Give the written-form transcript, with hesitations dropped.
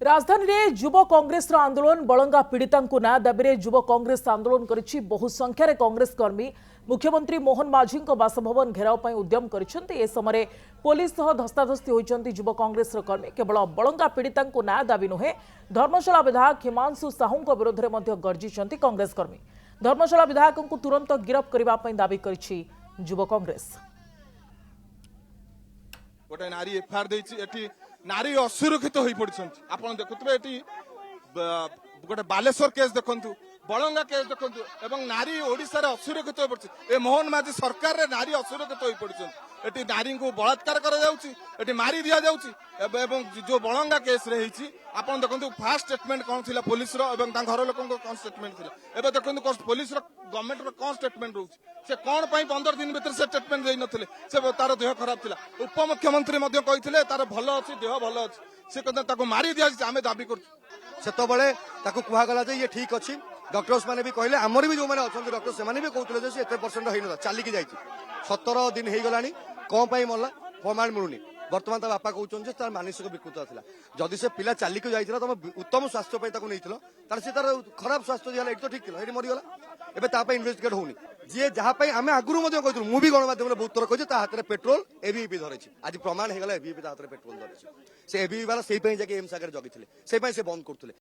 राजधानी रे युव कांग्रेस आंदोलन बलंगा पीड़िता ना दाबी युव कांग्रेस आंदोलन करिछि। बहु संख्यार कांग्रेस कर्मी मुख्यमंत्री मोहन माझी बासभवन घेराव पर उद्यम कर समय पुलिस सह धस्ताधस्ती होती युव कांग्रेस कर्मी। केवल बलंगा पीड़िता ना दाबी नुहे, धर्मशाला विधायक हिमांशु साहू विरोध में गर्जिंट कांग्रेस कर्मी। धर्मशाला विधायक को तुरंत गिरफ्त करने दाबी करिछि युव कांग्रेस। गोटे नारी एफआईआर देती नारी असुरक्षित हो पड़ी आप देखुए ये गोटे बालेश्वर केस देखु बलंगा केस देखु एवं नारी ओडिशा रे असुरक्षित हो पड़ी ए मोहन माझी सरकार रे नारी असुरक्षित हो पड़ी एटी नारी को बलात्कार करा जाउची एटी मारी दिया जाउची एवं जो बलंगा केस रे हिची आपण देखंतु फास्ट स्टेटमेंट कोन थिला पुलिस रो एवं ता घर लोकन को कोन स्टेटमेंट थिला एबे देखंतु पुलिस रो गवर्नमेंट रो कोन स्टेटमेंट रहउची से कोन पई 15 दिन भीतर से स्टेटमेंट देई नथिले से तार देह खराब थिला उपमुख्यमंत्री मध्ये कहिथिले तार भलो अछि देह भलो अछि से कहता ताको मारी दिया आमे दाबी कर सेतबेले ताको कुहा गला जे ये ठीक अछि। डॉक्टर्स माने भी कहले हमर भी जो माने अछन डॉक्टर से माने भी कहउतले जे 70% हेइ न चाली की जाईची 17 दिन हेइ गलानी कोन पई मरला प्रमाण मिलुनी। वर्तमान ता बापा कहउछन जे तार मानसिक विकृत थिला जदि से पिला चाली की जाईथिला तम उत्तम स्वास्थ्य पई ताको नैथिलो तार से तार खराब स्वास्थ्य दिला एक तो ठीक थिला हेइ मरि गला एबे ता पई इन्वेस्टिगेट होउनी जे जहा पई आमे आगुरु मध्ये कहथु मु भी गणमाध्यम रे बहुत थर कहजे ता हाथ रे पेट्रोल एबीपी धरेछि आज प्रमाण हे गला एबीपी ता हाथ रे पेट्रोल धरेछि से एबीपी वाला सेही पई जाके एम सागर जगिथिले सेही पई से बंद करथुले